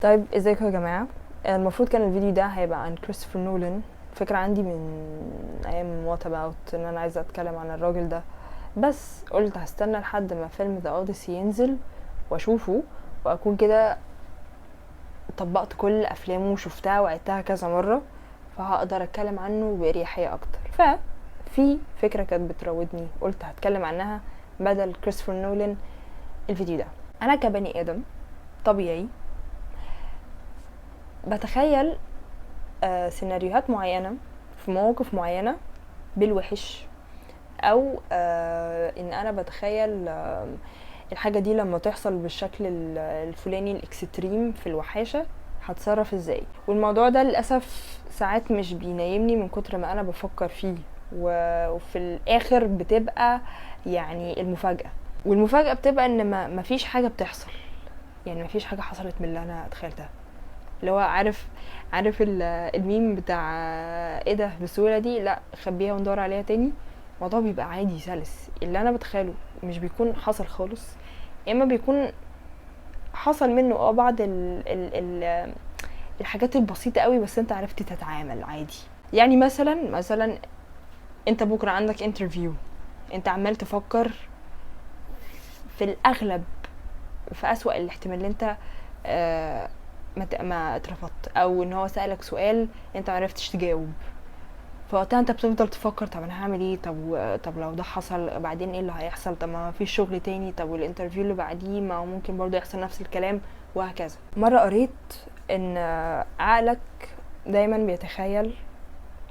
طيب ازيكم يا جماعة. المفروض كان الفيديو ده هيبقى عن كريستوفر نولان. فكرة عندي من ايام وات اباوت ان انا عايزة اتكلم عن الراجل ده، بس قلت هستنى لحد ما فيلم ذا اوديسي ينزل واشوفه واكون كده طبقت كل افلامه وشفتها وعدتها كذا مرة، فهقدر اتكلم عنه باريحية اكتر. ففي فكرة كانت بتراودني قلت هتكلم عنها بدل كريستوفر نولان الفيديو ده. انا كبني ادم طبيعي بتخيل سيناريوهات معينة في مواقف معينة بالوحش، او ان انا بتخيل الحاجة دي لما تحصل بالشكل الفلاني الاكستريم في الوحاشة هتصرف ازاي. والموضوع ده للأسف ساعات مش بينايمني من كتر ما انا بفكر فيه، وفي الاخر بتبقى يعني والمفاجأة بتبقى ان مفيش حاجة بتحصل، يعني مفيش حاجة حصلت من اللي انا اتخيلتها. اللي هو عارف الميم بتاع ايه ده بالسهوله دي، لا خبيها وندور عليها تاني. الموضوع بيبقى عادي سلس، اللي انا بتخيله مش بيكون حصل خالص، يا اما بيكون حصل منه بعض الحاجات البسيطه قوي، بس انت عرفت تتعامل عادي. يعني مثلا انت بكره عندك انترفيو، انت عمال تفكر في الاغلب في اسوأ الاحتمال اللي انت ما اترفضت، او ان هو سألك سؤال انت معرفتش تجاوب. فوقتها انت بتفضل تفكر طب انا هعمل ايه، طب لو ده حصل بعدين ايه اللي هيحصل، طب ما فيش شغل تاني، طب والانترفيو اللي بعديه ما ممكن برضه يحصل نفس الكلام، وهكذا. مرة قريت ان عقلك دايما بيتخيل،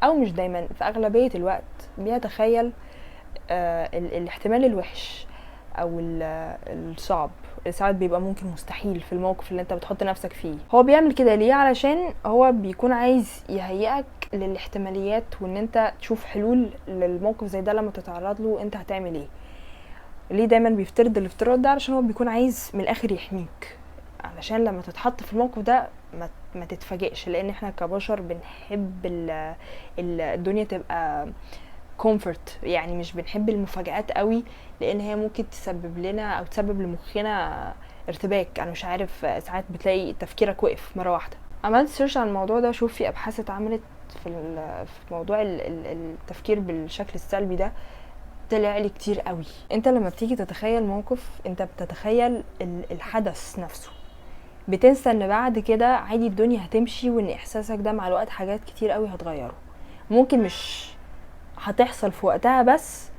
او مش دايما، في اغلبية الوقت بيتخيل الاحتمال الوحش او الصعب، ساعات بيبقى ممكن مستحيل في الموقف اللي انت بتحط نفسك فيه. هو بيعمل كده ليه؟ علشان هو بيكون عايز يهيئك للاحتماليات، وان انت تشوف حلول للموقف زي ده لما تتعرض له انت هتعمل ايه. ليه دايما بيفترض الافتراض ده؟ علشان هو بيكون عايز من الاخر يحميك، علشان لما تتحط في الموقف ده ما تتفاجئش، لان احنا كبشر بنحب الدنيا تبقى كومفورت، يعني مش بنحب المفاجآت قوي، لان هي ممكن تسبب لنا او تسبب لمخنا ارتباك. انا مش عارف، ساعات بتلاقي تفكيرك وقف مره واحده. عملت سيرش عن الموضوع ده، شوف في ابحاث اتعملت في موضوع التفكير بالشكل السلبي ده، طلع لي كتير قوي. انت لما بتيجي تتخيل موقف انت بتتخيل الحدث نفسه، بتنسى ان بعد كده عادي الدنيا هتمشي، وان احساسك ده مع الوقت حاجات كتير قوي هتغيره. ممكن مش هتحصل في وقتها، بس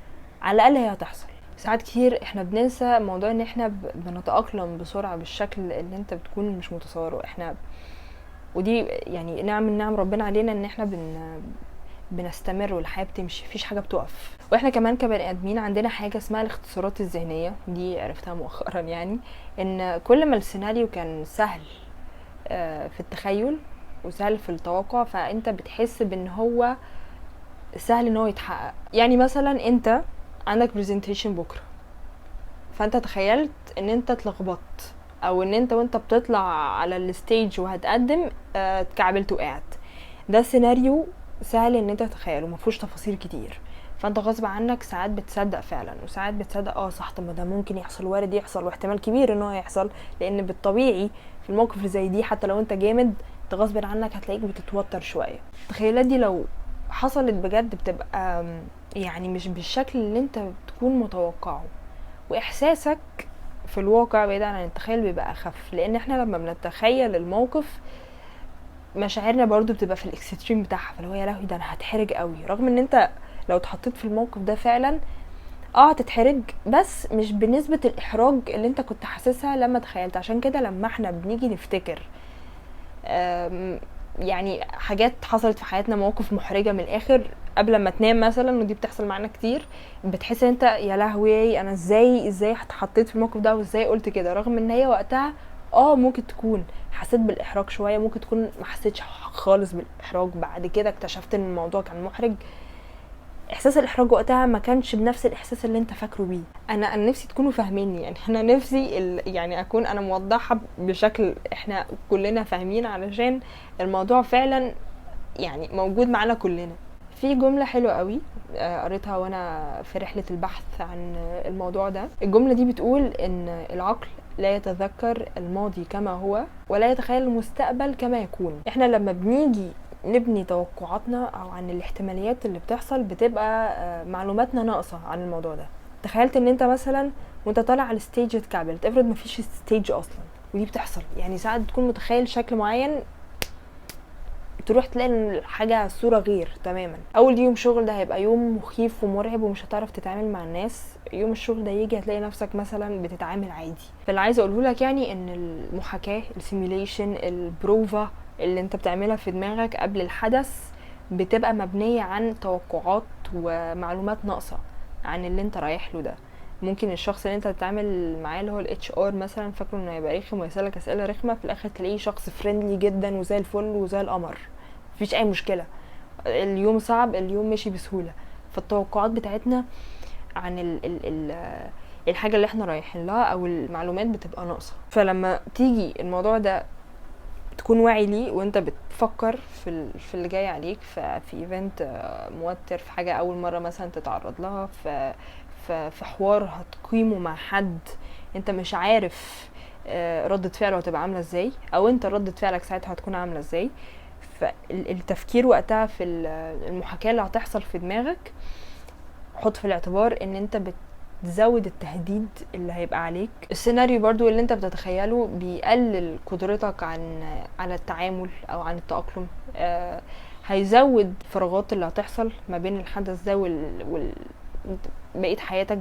على الاقل هي هتحصل. ساعات كتير احنا بننسى موضوع ان احنا بنتأقلم بسرعة بالشكل اللي انت بتكون مش متصوره. احنا ودي يعني نعم من نعم ربنا علينا ان احنا بنستمر والحياة بتمشي، مفيش حاجة بتقف. واحنا كمان كبني ادمين عندنا حاجة اسمها الاختصارات الذهنية، دي عرفتها مؤخرا، يعني ان كل ما السيناريو كان سهل في التخيل وسهل في التوقع، فانت بتحس بان هو سهل ان هو يتحقق. يعني مثلا انت عندك برزنتيشن بكره، فانت تخيلت ان انت اتلخبطت، او ان انت وانت بتطلع على الستيج وهتقدم اتكعبلت وقعت. ده سيناريو سهل ان انت تتخيله، مفهوش تفاصيل كتير، فانت غصب عنك ساعات بتصدق فعلا، وساعات بتصدق صح، طب ما ده ممكن يحصل، وارد يحصل، واحتمال كبير ان هو يحصل. لان بالطبيعي في الموقف اللي زي دي حتى لو انت جامد، انت غصب عنك هتلاقيك بتتوتر شويه. التخيلات دي لو حصلت بجد بتبقى يعني مش بالشكل اللي انت بتكون متوقعه، واحساسك في الواقع بعيدا عن التخيل بيبقى اخف، لان احنا لما بنتخيل الموقف مشاعرنا برضو بتبقى في الاكستريم بتاعها، فلو يا لهوي ده انا هتحرج قوي، رغم ان انت لو اتحطيت في الموقف ده فعلا هتتحرج، بس مش بنسبة الاحراج اللي انت كنت حاسسها لما تخيلت. عشان كده لما احنا بنيجي نفتكر يعني حاجات حصلت في حياتنا، مواقف محرجة من الاخر قبل ما تنام مثلا، ودي بتحصل معانا كتير، بتحس انت يا لهوي انا ازاي اتحطيت في الموقف ده، وازاي قلت كده، رغم ان هي وقتها ممكن تكون حسيت بالاحراج شويه، ممكن تكون ما حسيتش خالص بالاحراج، بعد كده اكتشفت ان الموضوع كان محرج. احساس الاحراج وقتها ما كانش بنفس الاحساس اللي انت فاكره بيه. انا نفسي تكونوا فاهميني، يعني انا نفسي يعني اكون انا موضحه بشكل احنا كلنا فاهمين، علشان الموضوع فعلا يعني موجود معانا كلنا. في جمله حلوه قوي قريتها وانا في رحله البحث عن الموضوع ده. الجمله دي بتقول ان العقل لا يتذكر الماضي كما هو ولا يتخيل المستقبل كما يكون. احنا لما بنيجي نبني توقعاتنا او عن الاحتماليات اللي بتحصل بتبقى معلوماتنا ناقصة عن الموضوع ده. تخيلت ان انت مثلا وانت طالع على الستيج اتكعبلت، افرض مفيش ستيج اصلا، ودي بتحصل يعني ساعات تكون متخيل شكل معين تروح تلاقي الحاجة صورة غير تماما. اول يوم شغل ده هيبقى يوم مخيف ومرعب ومش هتعرف تتعامل مع الناس. يوم الشغل ده يجي هتلاقي نفسك مثلا بتتعامل عادي. فاللي عايزه اقوله لك يعني ان المحاكاة، السيميليشن، البروفا اللي انت بتعملها في دماغك قبل الحدث بتبقى مبنية عن توقعات ومعلومات ناقصة عن اللي انت رايح له ده. ممكن الشخص اللي انت بتتعامل معاه اللي هو الاتش ار مثلا فاكره انه هيبقى رخم ويسالك اسئله رخمه، في الاخر تلاقيه شخص فريندلي جدا وزي الفل وزي القمر، مفيش اي مشكله. اليوم صعب، اليوم ماشي بسهوله. فالتوقعات بتاعتنا عن الحاجه اللي احنا رايحين لها او المعلومات بتبقى ناقصه. فلما تيجي الموضوع ده تكون واعي ليه وانت بتفكر في اللي جاي عليك، في ايفنت موتر، في حاجه اول مره مثلا تتعرض لها، في حوار هتقيمه مع حد انت مش عارف ردة فعله هتبقى عامله ازاي، او انت ردة فعلك ساعتها هتكون عامله ازاي. فالتفكير وقتها في المحاكاه اللي هتحصل في دماغك، حط في الاعتبار ان انت بتزود التهديد اللي هيبقى عليك. السيناريو برضو اللي انت بتتخيله بيقلل قدرتك على التعامل او عن التأقلم. هيزود فراغات اللي هتحصل ما بين الحدث ده بقيت حياتك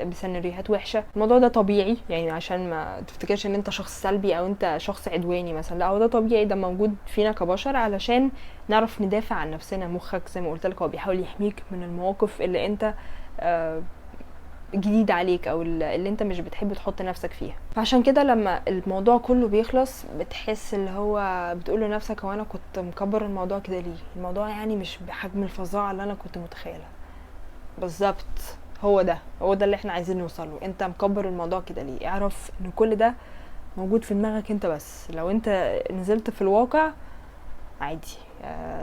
بسيناريوهات وحشه. الموضوع ده طبيعي يعني، عشان ما تفتكرش ان انت شخص سلبي او انت شخص عدواني مثلا، لا هو ده طبيعي، ده موجود فينا كبشر علشان نعرف ندافع عن نفسنا. مخك زي ما قلت لك هو بيحاول يحميك من المواقف اللي انت جديد عليك او اللي انت مش بتحب تحط نفسك فيها. فعشان كده لما الموضوع كله بيخلص بتحس اللي هو بتقول لنفسك هو انا كنت مكبر الموضوع كده ليه؟ الموضوع يعني مش بحجم الفظاعه اللي انا كنت متخيلها. بالظبط، هو ده اللي احنا عايزين نوصله. انت مكبر الموضوع كده ليه؟ اعرف ان كل ده موجود في دماغك انت بس. لو انت نزلت في الواقع عادي،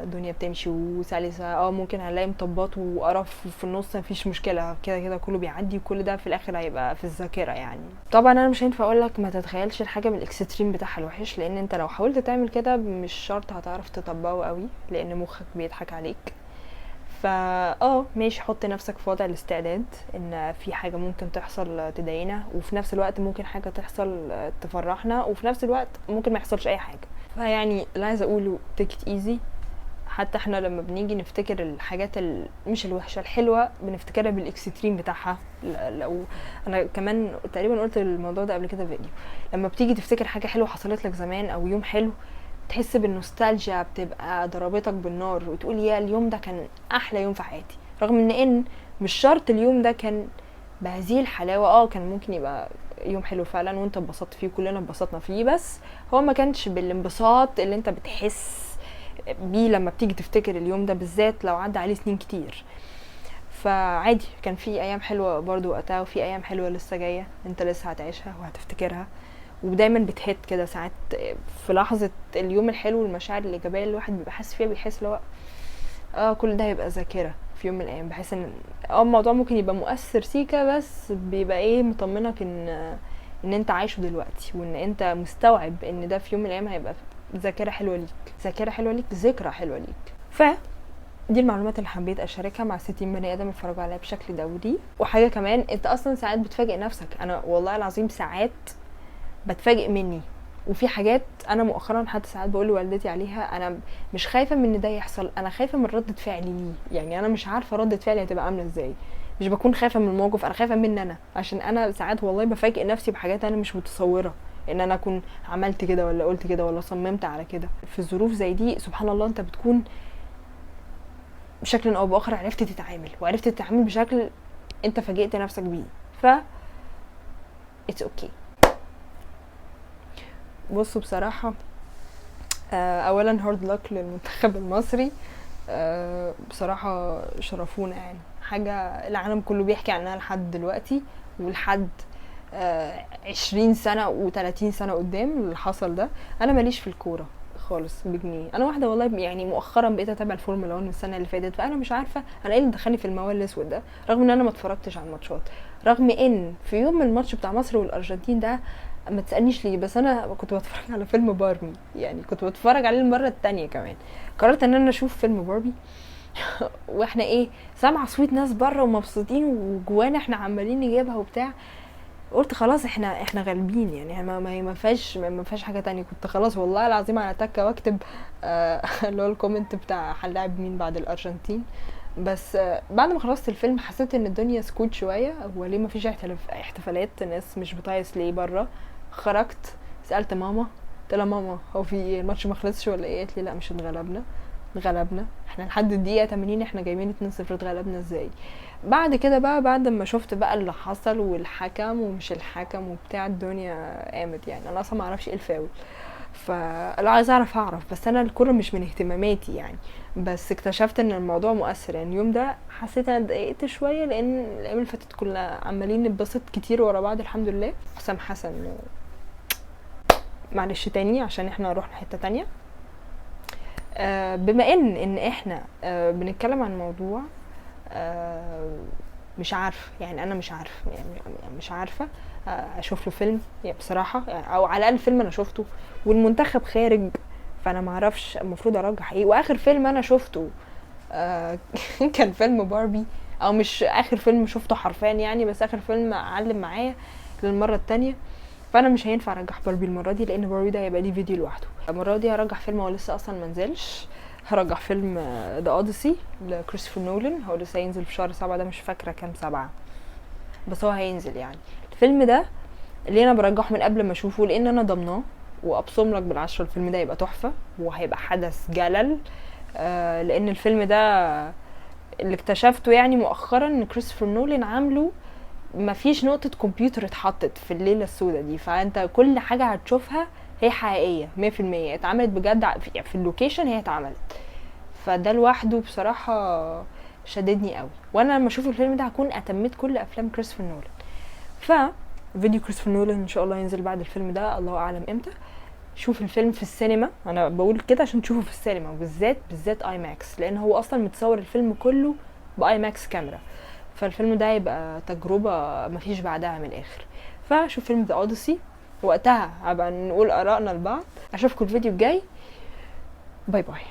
الدنيا بتمشي وسلسة. ممكن هنلاقي مطبات وقرف في النص، مفيش مشكلة، كده كده كله بيعدي وكل ده في الاخر هيبقى في الذاكرة يعني. طبعا انا مش هينفع اقولك ما تتخيلش الحاجة من الاكستريم بتاعها الوحش، لان انت لو حاولت تعمل كده مش شرط هتعرف تطبقه قوي لان مخك بيضحك عليك. ماشي، حط نفسك في وضع الاستعداد ان في حاجة ممكن تحصل تضايقنا، وفي نفس الوقت ممكن حاجة تحصل تفرحنا، وفي نفس الوقت ممكن ما يحصلش اي حاجة. فيعني اللي عايزة اقوله take it easy. حتى احنا لما بنيجي نفتكر الحاجات مش الوحشة، الحلوة بنفتكرها بالاكستريم بتاعها. لو انا كمان تقريبا قلت الموضوع ده قبل كده فيديو، لما بتيجي تفتكر حاجة حلوة حصلت لك زمان او يوم حلو تحس بالنوستالجيا، بتبقى ضربتك بالنار وتقول يا اليوم ده كان احلى يوم في حياتي. رغم ان مش شرط اليوم ده كان بهذه الحلاوه. كان ممكن يبقى يوم حلو فعلا وانت اتبسطت فيه وكلنا اتبسطنا فيه، بس هو ما كانش بالانبساط اللي انت بتحس بيه لما بتيجي تفتكر اليوم ده، بالذات لو عدى عليه سنين كتير. فعادي، كان في ايام حلوه برضو وقتها، وفي ايام حلوه لسه جايه انت لسه هتعيشها وهتفتكرها. ودايما بتهت كده ساعات في لحظه اليوم الحلو، المشاعر الايجابيه اللي الواحد بيبقى حاسس فيها، بيحس لو كل ده هيبقى ذاكره في يوم من الايام. بحس ان الموضوع ممكن يبقى مؤثر سيكا، بس بيبقى مطمنك ان انت عايشه دلوقتي، وان انت مستوعب ان ده في يوم من الايام هيبقى ذاكره حلوه ليك، ذكرى حلوه ليك. دي المعلومات اللي حبيت اشاركها مع 60 بني ادم يتفرجوا عليها بشكل دوري. وحاجه كمان، انت اصلا ساعات بتفاجئ نفسك. انا والله العظيم ساعات بتفاجئ مني، وفي حاجات انا مؤخرا حتى ساعات بقول لوالدتي عليها انا مش خايفه من ان ده يحصل، انا خايفه من ردة فعلي ليه. يعني انا مش عارفه ردة فعلي هتبقى عامله ازاي، مش بكون خايفه من الموقف، انا خايفه مني انا، عشان انا ساعات والله بفاجئ نفسي بحاجات انا مش متصوره ان انا اكون عملت كده ولا قلت كده ولا صممت على كده. في الظروف زي دي سبحان الله انت بتكون بشكل او باخر عرفت تتعامل بشكل انت فاجئت نفسك بيه. ف it's okay. بصوا بصراحة اولا هارد لك للمنتخب المصري. بصراحة شرفونا، يعني حاجة العالم كله بيحكي عنها لحد دلوقتي ولحد 20 سنة و30 سنة قدام اللي حصل ده. انا ماليش في الكورة خالص بجنيه، انا واحده والله يعني مؤخرا بقيت اتابع الفورمولا 1 من السنه اللي فاتت، فانا مش عارفه انا ايه اللي دخلني في الموال الاسود ده، رغم ان انا ما اتفرجتش على الماتشات، رغم ان في يوم من الماتش بتاع مصر والارجنتين ده ما تسالنيش ليه، بس انا كنت بتفرج على فيلم باربي، يعني كنت بتفرج عليه المره التانية كمان. قررت ان انا اشوف فيلم باربي واحنا ايه، سامعه صوت ناس بره ومبسوطين، وجوانا احنا عمالين نجيبها وبتاع. قلت خلاص احنا غالبين يعني، ما فيهاش حاجه تانية. كنت خلاص والله العظيم على تكه واكتب اللي هو الكومنت بتاع هنلاعب مين بعد الارجنتين. بس بعد ما خلصت الفيلم حسيت ان الدنيا سكوت شويه، هو ليه ما فيش احتفالات، الناس مش بتايس ليه بره؟ خرجت سالت ماما، قلت لها ماما هو في ايه، الماتش ما خلصش ولا ايه؟ قالت لي لا مش اتغلبنا احنا لحد الدقيقه 80 احنا جايبين 2-0، اتغلبنا ازاي؟ بعد كده بقى، بعد ما شفت بقى اللي حصل والحكم ومش الحكم وبتاع، الدنيا قامت يعني. انا اصلا ما اعرفش ايه الفاول، فلو عايزه اعرف بس انا الكوره مش من اهتماماتي يعني. بس اكتشفت ان الموضوع مؤثر يعني. اليوم ده حسيت انا اتضايقت شويه، لان الايام اللي فاتت كنا عمالين نتبسط كتير ورا بعض الحمد لله. حسام حسن معلش تاني عشان احنا رحنا حته تانية. بما ان احنا بنتكلم عن موضوع مش عارفه يعني، انا مش عارفه يعني، مش عارفه اشوف له فيلم يعني بصراحه يعني، او على الاقل فيلم انا شفته والمنتخب خارج، فانا ما اعرفش المفروض ارجح ايه. واخر فيلم انا شفته كان فيلم باربي، او مش اخر فيلم شفته حرفيا يعني، بس اخر فيلم علم معايا للمره التانية. فانا مش هينفع ارجح باربي المره دي، لان باربي ده هيبقى ليه فيديو لوحده. المره دي هرجح فيلم هو لسه اصلا منزلش، هرجح فيلم ذا اوديسي لكريستوفر نولان. هو لسه هينزل في شهر 7 ده، مش فاكره كام 7، بس هو هينزل يعني. الفيلم ده اللي انا برجحه من قبل ما اشوفه، لان انا ضمناه وابصم لك بالعشرة الفيلم ده يبقى تحفه وهيبقى حدث جلل. لان الفيلم ده اللي اكتشفته يعني مؤخرا ان كريستوفر نولان عامله مفيش نقطة كمبيوتر اتحطت في الليلة السوداء دي، فانت كل حاجة هتشوفها هي حقيقية 100%، اتعملت بجد في اللوكيشن هي اتعملت. فده لوحده بصراحة شددني قوي، وانا لما اشوف الفيلم ده هكون اتميت كل افلام كريستوفر نولان. فيديو كريستوفر نولان ان شاء الله ينزل بعد الفيلم ده، الله اعلم امتى. شوف الفيلم في السينما، انا بقول كده عشان تشوفه في السينما، وبالذات اي ماكس، لان هو اصلا متصور الفيلم كله باي ماكس كاميرا. فالفيلم ده هيبقى تجربة مفيش بعدها من الاخر. فشوف فيلم ذا اوديسي، وقتها هبقى نقول ارائنا لبعض. اشوفكم الفيديو الجاي، باي باي.